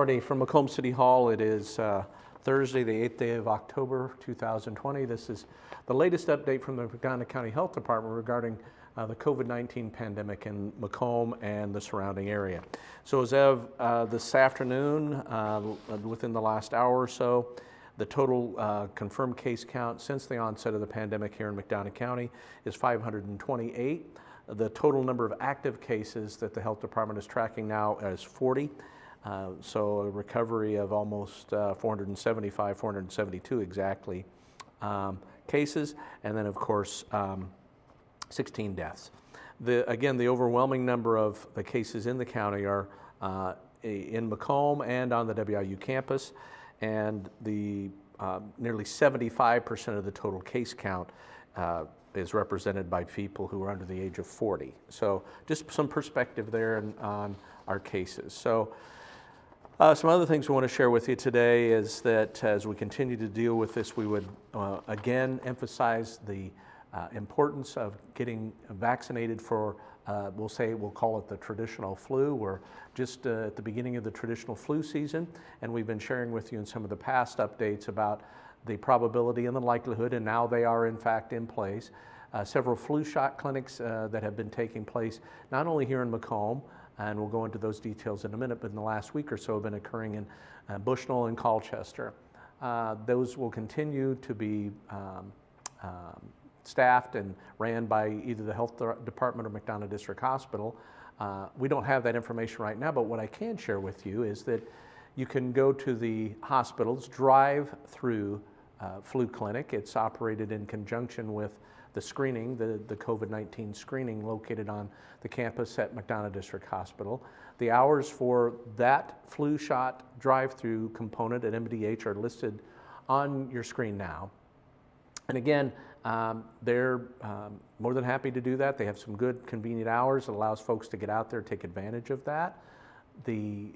morning from Macomb City Hall. It is Thursday, the 8th day of October, 2020. This is the latest update from the Medina County Health Department regarding the COVID-19 pandemic in Macomb and the surrounding area. So as of this afternoon, within the last hour or so, the total confirmed case count since the onset of the pandemic here in McDonough County is 528. The total number of active cases that the health department is tracking now is 40. So a recovery of almost 475, 472 exactly cases, and then of course 16 deaths. Again, the overwhelming number of the cases in the county are in Macomb and on the WIU campus, and the nearly 75% of the total case count is represented by people who are under the age of 40. So just some perspective there on our cases. So some other things we want to share with you today is that as we continue to deal with this, we would again emphasize the importance of getting vaccinated for, we'll call it the traditional flu. We're just at the beginning of the traditional flu season, and we've been sharing with you in some of the past updates about the probability and the likelihood, and now they are in fact in place. Several flu shot clinics that have been taking place, not only here in Macomb, and we'll go into those details in a minute, but in the last week or so have been occurring in Bushnell and Colchester. Those will continue to be staffed and ran by either the health department or McDonough District Hospital. We don't have that information right now, but what I can share with you is that you can go to the hospital's DriveThru Flu Clinic. It's operated in conjunction with the screening, the COVID-19 screening located on the campus at McDonough District Hospital. The hours for that flu shot drive-through component at MDH are listed on your screen now. And again, they're more than happy to do that. They have some good, convenient hours that allows folks to get out there, take advantage of that. The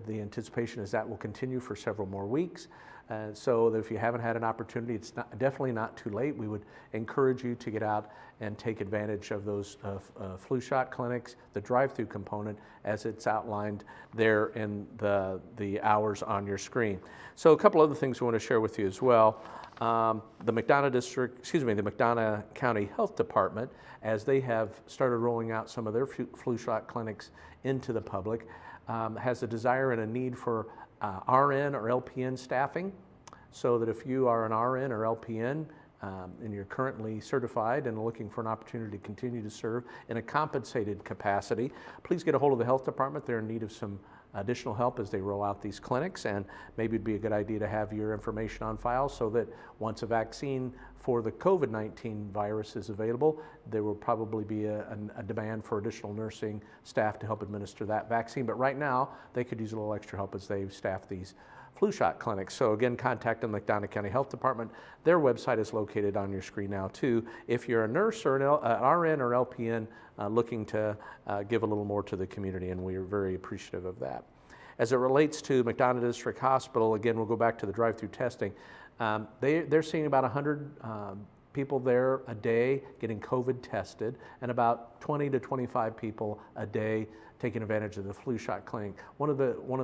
anticipation is that will continue for several more weeks. So that if you haven't had an opportunity, it's definitely not too late. We would encourage you to get out and take advantage of those flu shot clinics, the drive-through component, as it's outlined there in the hours on your screen. So a couple other things we want to share with you as well. The McDonough County Health Department, as they have started rolling out some of their flu shot clinics into the public, has a desire and a need for RN or LPN staffing, so that if you are an RN or LPN and you're currently certified and looking for an opportunity to continue to serve in a compensated capacity, please get a hold of the health department. They're in need of some additional help as they roll out these clinics, and maybe it'd be a good idea to have your information on file so that once a vaccine for the COVID-19 virus is available, there will probably be a demand for additional nursing staff to help administer that vaccine. But right now, they could use a little extra help as they staff these flu shot clinics. So again, contact the McDonough County Health Department. Their website is located on your screen now too. If you're a nurse or an RN or LPN looking to give a little more to the community, and we are very appreciative of that. As it relates to McDonough District Hospital, again, we'll go back to the drive-through testing. They're seeing about 100 people there a day getting COVID tested, and about 20 to 25 people a day taking advantage of the flu shot clinic. One of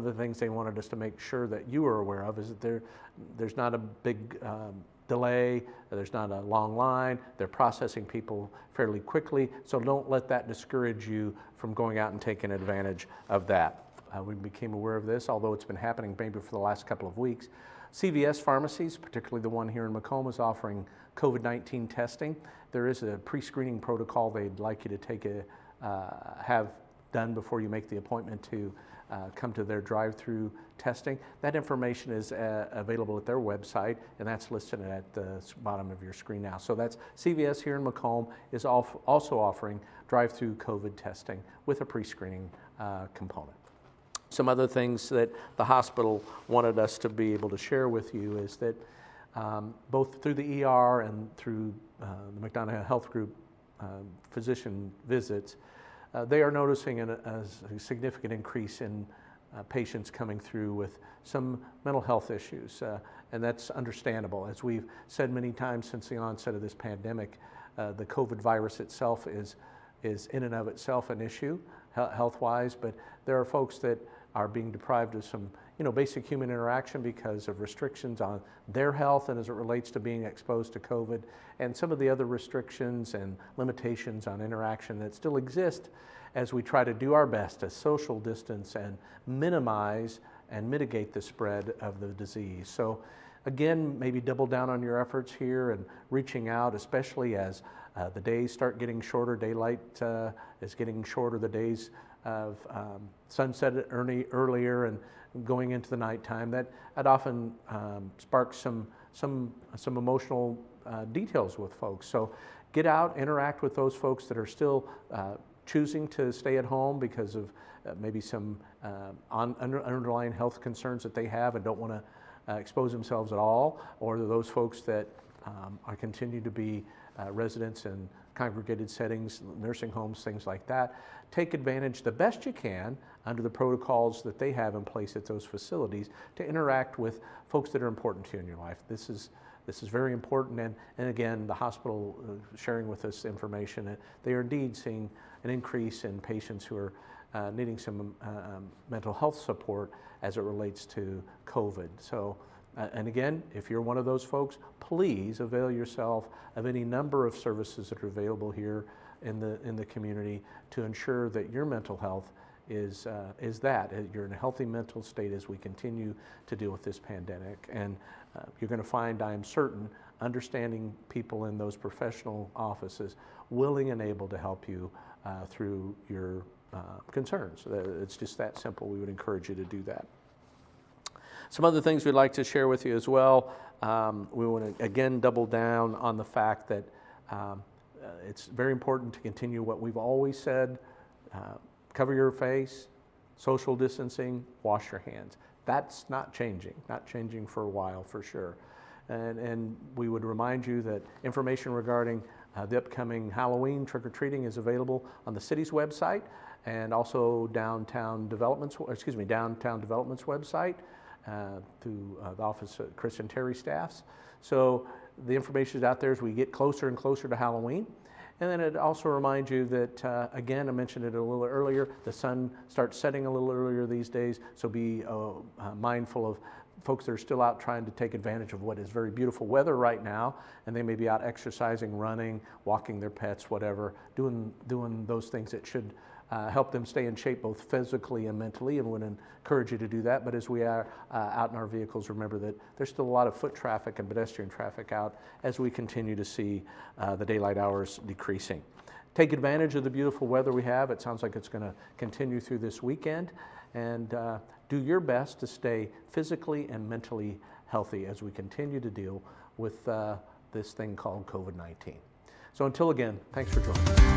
the things they wanted us to make sure that you are aware of is that there's not a big delay, there's not a long line, they're processing people fairly quickly, so don't let that discourage you from going out and taking advantage of that. We became aware of this, although it's been happening maybe for the last couple of weeks. CVS pharmacies, particularly the one here in Macomb, is offering COVID-19 testing. There is a pre-screening protocol they'd like you to have done before you make the appointment to come to their drive-through testing. That information is available at their website, and that's listed at the bottom of your screen now. So that's CVS here in Macomb is also offering drive-through COVID testing with a pre-screening component. Some other things that the hospital wanted us to be able to share with you is that both through the ER and through the McDonough Health Group physician visits, they are noticing a significant increase in patients coming through with some mental health issues, and that's understandable. As we've said many times since the onset of this pandemic, the COVID virus itself is in and of itself an issue health-wise, but there are folks that are being deprived of some basic human interaction because of restrictions on their health and as it relates to being exposed to COVID, and some of the other restrictions and limitations on interaction that still exist as we try to do our best to social distance and minimize and mitigate the spread of the disease. So again, maybe double down on your efforts here and reaching out, especially as the days start getting shorter, daylight is getting shorter, the days of sunset earlier and going into the nighttime. That often sparks some emotional details with folks. So get out, interact with those folks that are still choosing to stay at home because of maybe some underlying health concerns that they have and don't want to expose themselves at all, or those folks that are continue to be residents in congregated settings, nursing homes, things like that. Take advantage the best you can under the protocols that they have in place at those facilities to interact with folks that are important to you in your life. This is very important, and again, the hospital sharing with us information, they are indeed seeing an increase in patients who are needing some mental health support as it relates to COVID. So, and again, if you're one of those folks, please avail yourself of any number of services that are available here in the community to ensure that your mental health is that you're in a healthy mental state as we continue to deal with this pandemic. And you're going to find, I am certain, understanding people in those professional offices willing and able to help you through your concerns. It's just that simple. We would encourage you to do that. Some other things we'd like to share with you as well. We want to again double down on the fact that it's very important to continue what we've always said. Cover your face, social distancing, wash your hands. That's not changing for a while for sure. And we would remind you that information regarding the upcoming Halloween trick-or-treating is available on the city's website and also Downtown Development's website through the Office of Chris and Terry staffs. So the information is out there as we get closer and closer to Halloween. And then it also reminds you that, again, I mentioned it a little earlier, the sun starts setting a little earlier these days, so be mindful of folks that are still out trying to take advantage of what is very beautiful weather right now, and they may be out exercising, running, walking their pets, whatever, doing those things that should help them stay in shape both physically and mentally, and would encourage you to do that. But as we are out in our vehicles, remember that there's still a lot of foot traffic and pedestrian traffic out as we continue to see the daylight hours decreasing. Take advantage of the beautiful weather we have. It sounds like it's going to continue through this weekend, and do your best to stay physically and mentally healthy as we continue to deal with this thing called COVID-19. So until again, thanks for joining us.